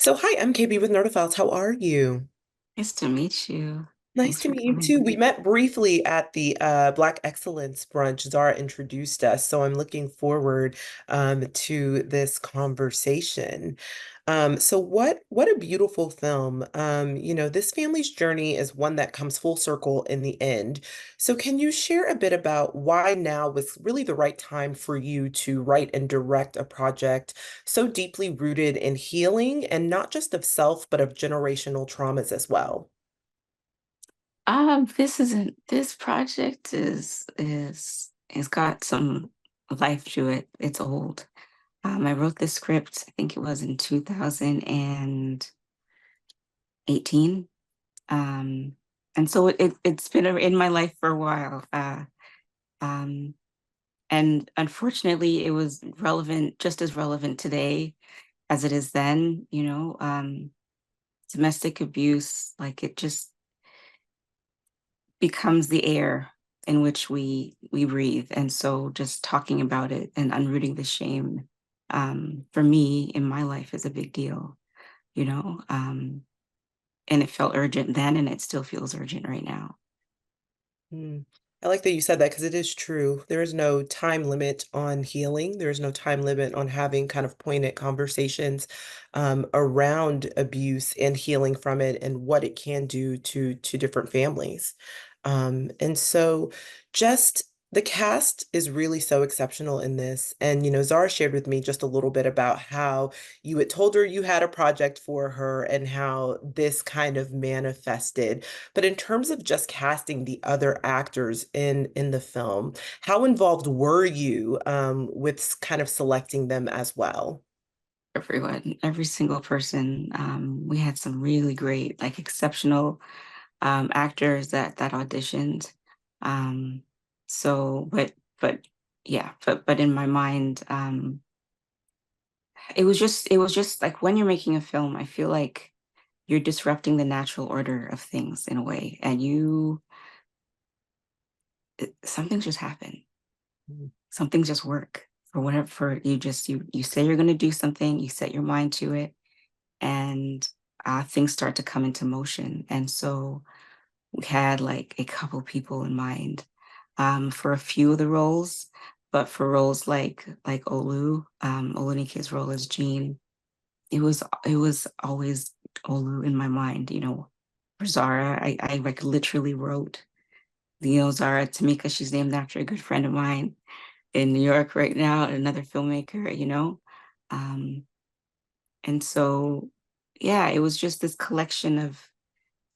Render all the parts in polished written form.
So, hi, I'm KB with Nerdophiles. How are you? Nice to meet you. Nice Thanks to for meet you coming. too. We met briefly at the Black Excellence brunch. Zara introduced us, so I'm looking forward to this conversation. So what a beautiful film. This family's journey is one that comes full circle in the end. So can you share a bit about why now was really the right time for you to write and direct a project so deeply rooted in healing and not just of self, but of generational traumas as well? This project is got some life to it. It's old. I wrote this script, I think it was in 2018. And so it's been in my life for a while. Um, and unfortunately, it was relevant, just as relevant today as it is then, domestic abuse, like it just becomes the air in which we breathe. And so just talking about it and unrooting the shame, for me in my life is a big deal, you know. And it felt urgent then and it still feels urgent right now. Hmm. I like that you said that because it is true. There is no time limit on healing. There is no time limit on having kind of poignant conversations around abuse and healing from it and what it can do to different families. And so just the cast is really so exceptional in this. And, Zara shared with me just a little bit about how you had told her you had a project for her and how this kind of manifested. But in terms of just casting the other actors in the film, how involved were you with kind of selecting them as well? Everyone, every single person. We had some really great, like exceptional actors that auditioned. Um, but yeah, but in my mind, it was just like when you're making a film, I feel like you're disrupting the natural order of things in a way, and something just happen. Something just work for whatever for you just you say you're going to do something, you set your mind to it, and things start to come into motion. And so we had like a couple people in mind for a few of the roles, but for roles like Olunike's role as Jean, it was always Olu in my mind. For Zara, I like literally wrote, Zara Tamika, she's named after a good friend of mine in New York right now, another filmmaker. Um, and so yeah, it was just this collection of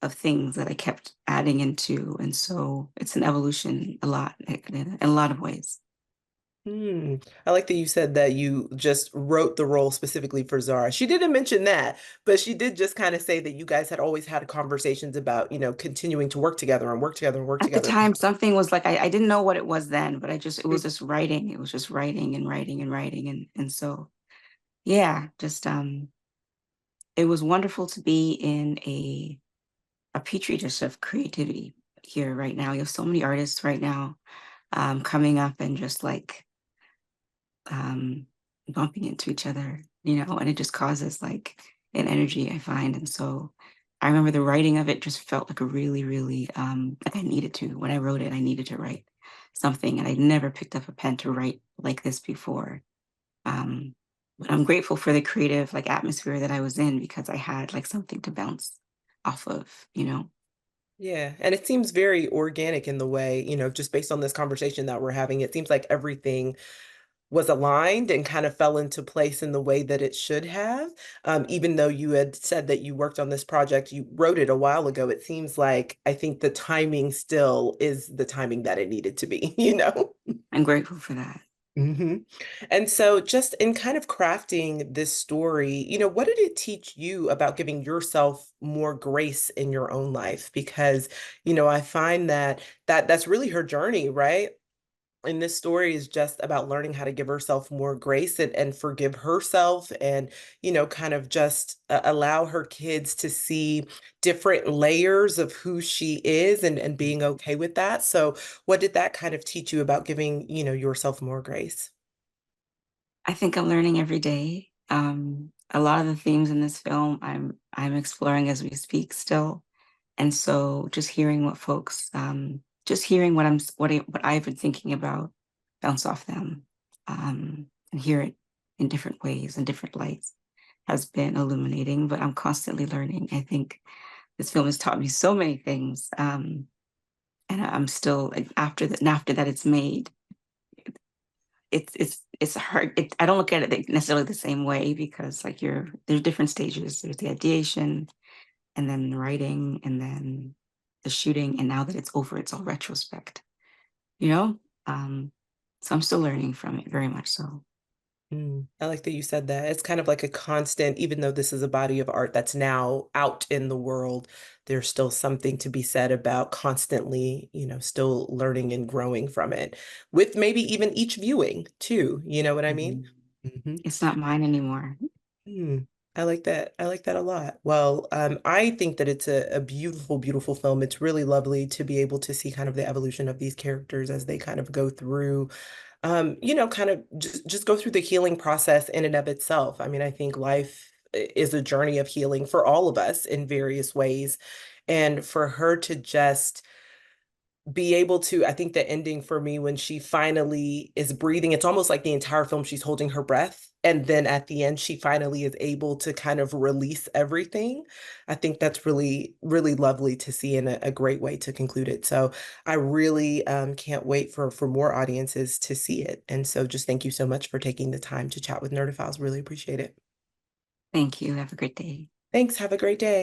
things that I kept adding into. And so it's an evolution a lot in a lot of ways. Hmm. I like that you said that you just wrote the role specifically for Zara. She didn't mention that, but she did just kind of say that you guys had always had conversations about, continuing to work together and work together and work At the together. time, something was like I didn't know what it was then, but it was just writing. It was just writing and writing and writing. And so yeah, just it was wonderful to be in a petri dish of creativity here right now. You have so many artists right now coming up and just like um, bumping into each other, and it just causes like an energy I find. And so I remember the writing of it just felt like a really, really, like I needed to. When I wrote it, I needed to write something, and I'd never picked up a pen to write like this before. Um, but I'm grateful for the creative like atmosphere that I was in because I had like something to bounce off of. Yeah, and it seems very organic in the way, just based on this conversation that we're having, it seems like everything was aligned and kind of fell into place in the way that it should have. Even though you had said that you worked on this project, you wrote it a while ago, it seems like I think the timing still is the timing that it needed to be, you know? I'm grateful for that. hmm And so, just in kind of crafting this story, what did it teach you about giving yourself more grace in your own life? Because, I find that's really her journey, right? And this story is just about learning how to give herself more grace and forgive herself and, kind of just allow her kids to see different layers of who she is and being okay with that. So, what did that kind of teach you about giving, yourself more grace? I think I'm learning every day. a lot of the themes in this film I'm exploring as we speak still. And so just hearing what folks, just hearing what I've been thinking about, bounce off them, and hear it in different ways and different lights has been illuminating. But I'm constantly learning. I think this film has taught me so many things, and I'm still like, after that it's made. It's hard. I don't look at it necessarily the same way because like there's different stages. There's the ideation, and then the writing, and then the shooting, and now that it's over, it's all retrospect, you know? Um, so I'm still learning from it, very much so. I like that you said that. It's kind of like a constant, even though this is a body of art that's now out in the world, there's still something to be said about constantly, still learning and growing from it, with maybe even each viewing too. You know what I mean? Mhm. hmm It's not mine anymore. Mm, I like that. I like that a lot. Well, I think that it's a beautiful, beautiful film. It's really lovely to be able to see kind of the evolution of these characters as they kind of go through kind of just go through the healing process in and of itself. I mean, I think life is a journey of healing for all of us in various ways. And for her to just be able to, I think the ending for me when she finally is breathing, it's almost like the entire film she's holding her breath. And then at the end, she finally is able to kind of release everything. I think that's really, really lovely to see and a great way to conclude it. So I really can't wait for more audiences to see it. And so just thank you so much for taking the time to chat with Nerdophiles. Really appreciate it. Thank you. Have a great day. Thanks. Have a great day.